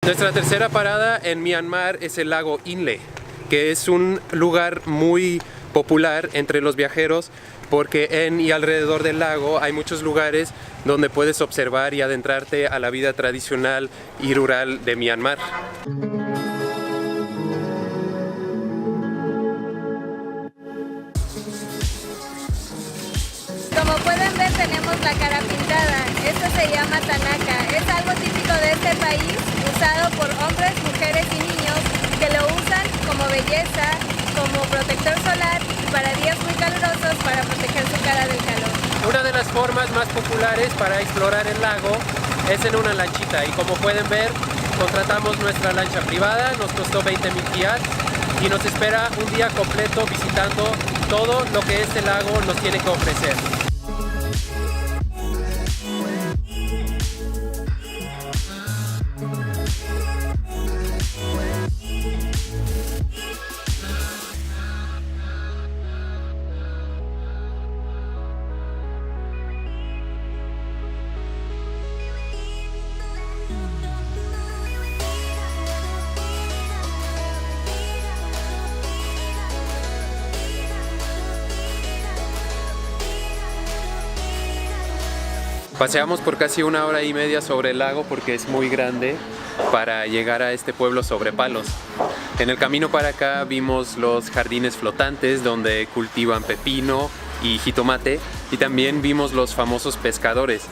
Nuestra tercera parada en Myanmar es el lago Inle, que es un lugar muy popular entre los viajeros porque en y alrededor del lago hay muchos lugares donde puedes observar y adentrarte a la vida tradicional y rural de Myanmar. Como pueden ver, tenemos la cara pintada. Esto se llama tanaka. Es algo típico de este país, usado por hombres, mujeres y niños que lo usan como belleza, como protector solar y para días muy calurosos para proteger su cara del calor. Una de las formas más populares para explorar el lago es en una lanchita y como pueden ver, contratamos nuestra lancha privada, nos costó 20,000 kyats y nos espera un día completo visitando todo lo que este lago nos tiene que ofrecer. Paseamos por casi 1 hora y media sobre el lago porque es muy grande para llegar a este pueblo sobre palos. En el camino para acá vimos los jardines flotantes donde cultivan pepino y jitomate y también vimos los famosos pescadores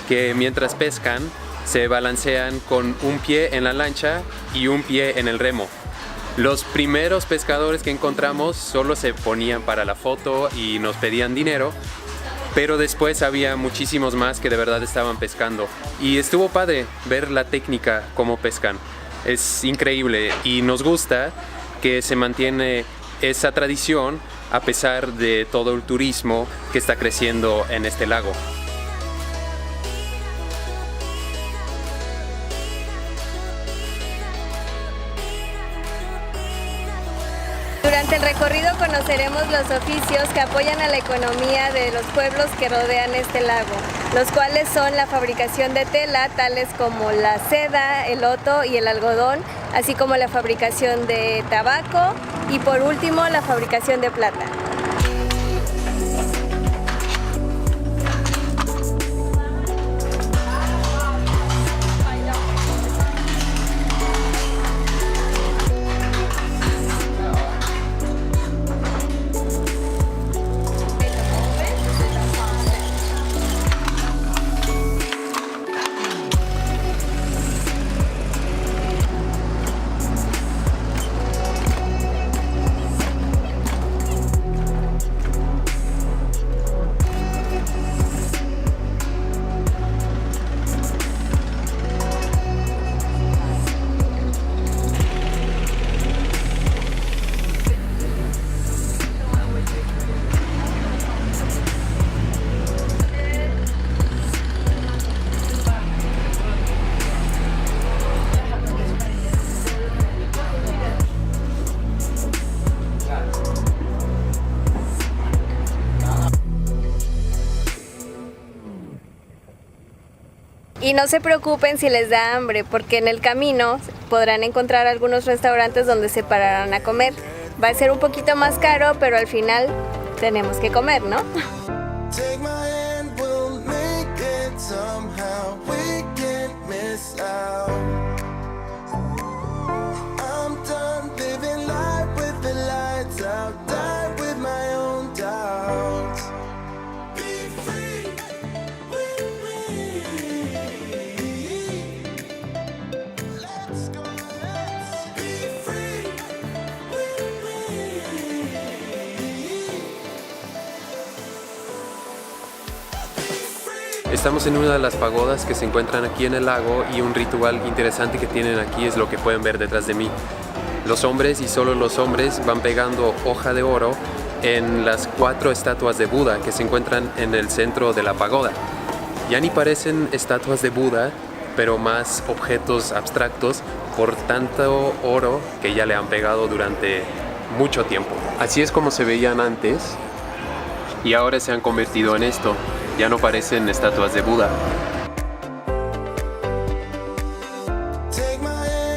que mientras pescan se balancean con un pie en la lancha y un pie en el remo. Los primeros pescadores que encontramos solo se ponían para la foto y nos pedían dinero, pero después había muchísimos más que de verdad estaban pescando y estuvo padre ver la técnica cómo pescan. Es increíble y nos gusta que se mantiene esa tradición a pesar de todo el turismo que está creciendo en este lago. Durante el recorrido conoceremos los oficios que apoyan a la economía de los pueblos que rodean este lago, los cuales son la fabricación de tela, tales como la seda, el loto y el algodón, así como la fabricación de tabaco y por último la fabricación de plata. Y no se preocupen si les da hambre, porque en el camino podrán encontrar algunos restaurantes donde se pararán a comer. Va a ser un poquito más caro, pero al final tenemos que comer, ¿no? Estamos en una de las pagodas que se encuentran aquí en el lago y un ritual interesante que tienen aquí es lo que pueden ver detrás de mí. Los hombres y solo los hombres van pegando hoja de oro en las 4 estatuas de Buda que se encuentran en el centro de la pagoda. Ya ni parecen estatuas de Buda, pero más objetos abstractos por tanto oro que ya le han pegado durante mucho tiempo. Así es como se veían antes y ahora se han convertido en esto. Ya no parecen estatuas de Buda. Take my hand.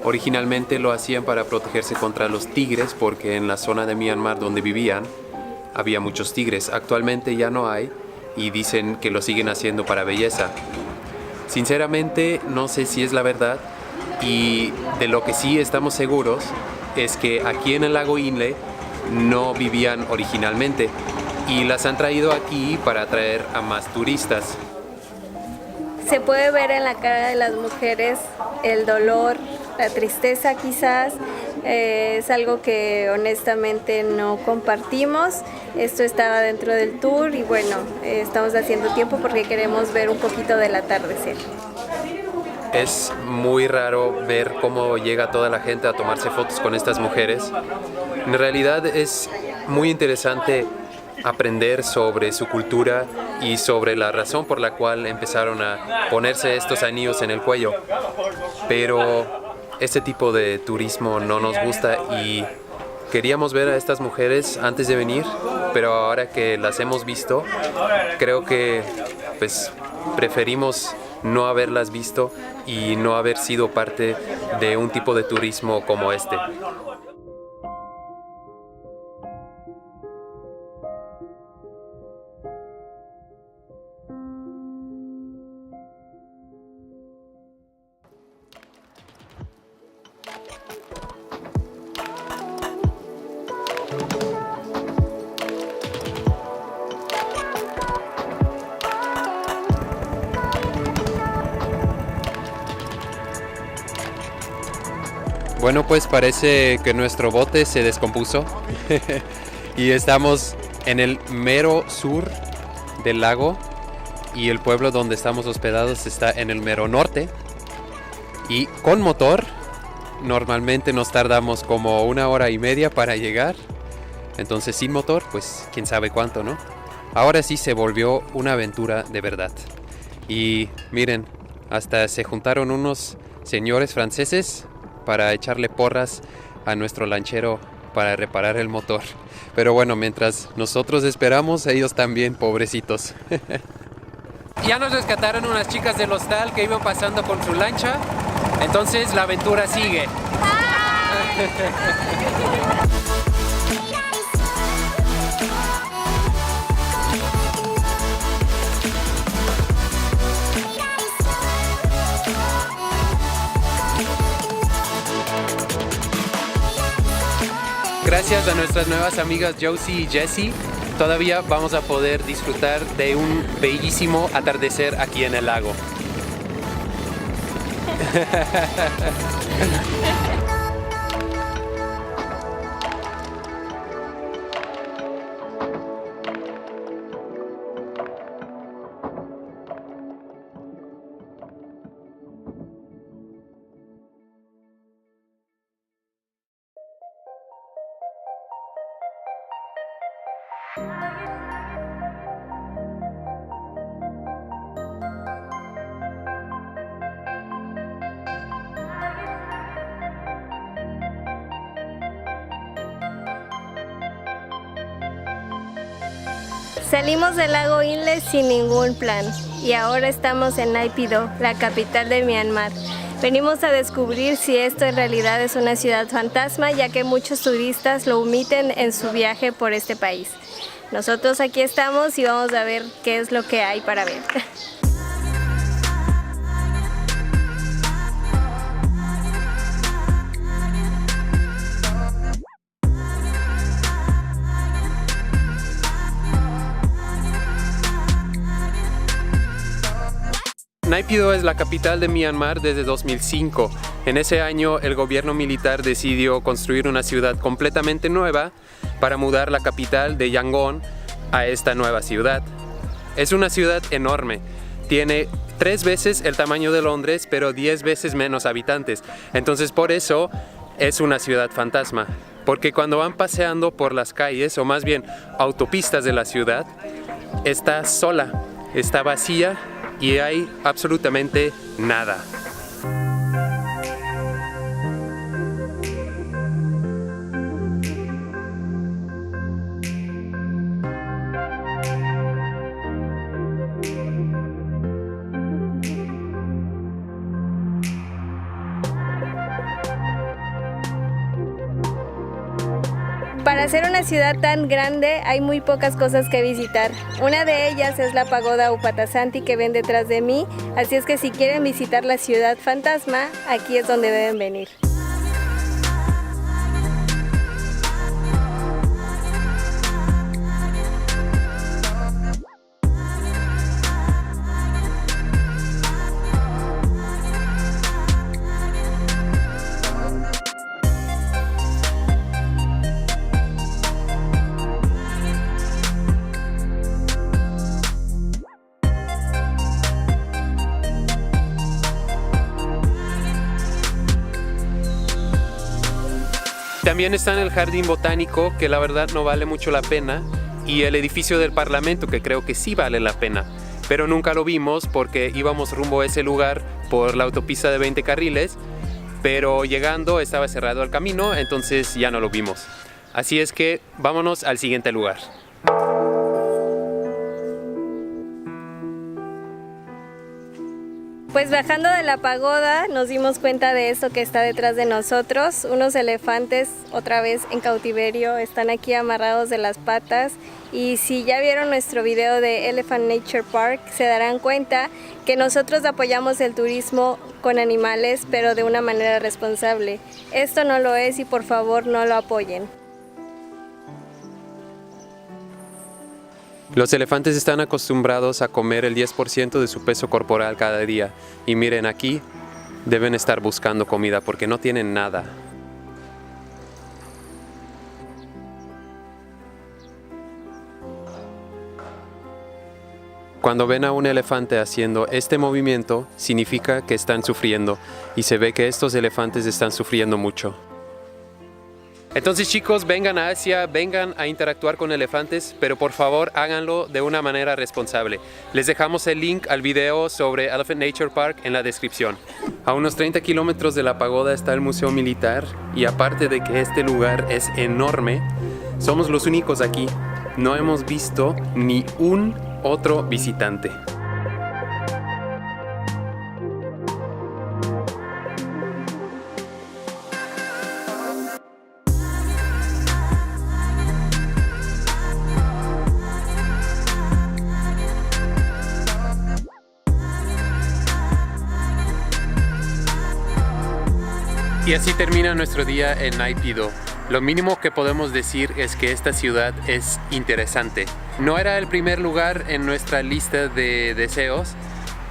Originalmente lo hacían para protegerse contra los tigres porque en la zona de Myanmar donde vivían había muchos tigres. Actualmente ya no hay y dicen que lo siguen haciendo para belleza. Sinceramente no sé si es la verdad, y de lo que sí estamos seguros es que aquí en el lago Inle no vivían originalmente y las han traído aquí para atraer a más turistas. Se puede ver en la cara de las mujeres el dolor, la tristeza quizás. Es algo que honestamente no compartimos. Esto estaba dentro del tour y bueno, estamos haciendo tiempo porque queremos ver un poquito del atardecer. Es muy raro ver cómo llega toda la gente a tomarse fotos con estas mujeres. En realidad es muy interesante aprender sobre su cultura y sobre la razón por la cual empezaron a ponerse estos anillos en el cuello. Pero este tipo de turismo no nos gusta y queríamos ver a estas mujeres antes de venir, pero ahora que las hemos visto, creo que pues preferimos no haberlas visto y no haber sido parte de un tipo de turismo como este. Bueno, pues parece que nuestro bote se descompuso y estamos en el mero sur del lago y el pueblo donde estamos hospedados está en el mero norte. Y con motor normalmente nos tardamos como 1 hora y media para llegar, entonces sin motor pues quién sabe cuánto, ¿no? Ahora sí se volvió una aventura de verdad. Y miren, hasta se juntaron unos señores franceses para echarle porras a nuestro lanchero para reparar el motor. Pero bueno, mientras nosotros esperamos, ellos también, pobrecitos. Ya nos rescataron unas chicas del hostal que iban pasando con su lancha, entonces la aventura sigue. Gracias a nuestras nuevas amigas Josie y Jessie, todavía vamos a poder disfrutar de un bellísimo atardecer aquí en el lago. Salimos del lago Inle sin ningún plan y ahora estamos en Naypyidaw, la capital de Myanmar. Venimos a descubrir si esto en realidad es una ciudad fantasma, ya que muchos turistas lo omiten en su viaje por este país. Nosotros aquí estamos y vamos a ver qué es lo que hay para ver. Naypyidaw es la capital de Myanmar desde 2005. En ese año el gobierno militar decidió construir una ciudad completamente nueva para mudar la capital de Yangon a esta nueva ciudad. Es una ciudad enorme, tiene 3 veces el tamaño de Londres, pero 10 veces menos habitantes. Entonces por eso es una ciudad fantasma, porque cuando van paseando por las calles, o más bien autopistas de la ciudad, está sola, está vacía y hay absolutamente nada. Para ser una ciudad tan grande hay muy pocas cosas que visitar. Una de ellas es la pagoda Upatasanti que ven detrás de mí, así es que si quieren visitar la ciudad fantasma, aquí es donde deben venir. También está en el jardín botánico, que la verdad no vale mucho la pena, y el edificio del Parlamento, que creo que sí vale la pena, pero nunca lo vimos porque íbamos rumbo a ese lugar por la autopista de 20 carriles, pero llegando estaba cerrado el camino, entonces ya no lo vimos. Así es que vámonos al siguiente lugar. Pues bajando de la pagoda nos dimos cuenta de esto que está detrás de nosotros. Unos elefantes otra vez en cautiverio, están aquí amarrados de las patas, y si ya vieron nuestro video de Elephant Nature Park se darán cuenta que nosotros apoyamos el turismo con animales, pero de una manera responsable. Esto no lo es y por favor no lo apoyen. Los elefantes están acostumbrados a comer el 10% de su peso corporal cada día. Y miren, aquí deben estar buscando comida porque no tienen nada. Cuando ven a un elefante haciendo este movimiento, significa que están sufriendo. Y se ve que estos elefantes están sufriendo mucho. Entonces chicos, vengan a Asia, vengan a interactuar con elefantes, pero por favor háganlo de una manera responsable. Les dejamos el link al video sobre Elephant Nature Park en la descripción. A unos 30 kilómetros de la pagoda está el Museo Militar, y aparte de que este lugar es enorme, somos los únicos aquí. No hemos visto ni un otro visitante. Y así termina nuestro día en Naypyidaw. Lo mínimo que podemos decir es que esta ciudad es interesante. No era el primer lugar en nuestra lista de deseos,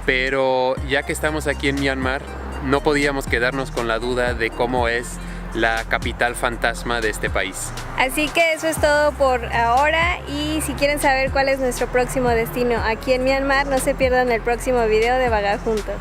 pero ya que estamos aquí en Myanmar, no podíamos quedarnos con la duda de cómo es la capital fantasma de este país. Así que eso es todo por ahora, y si quieren saber cuál es nuestro próximo destino aquí en Myanmar, no se pierdan el próximo video de Vagar Juntos.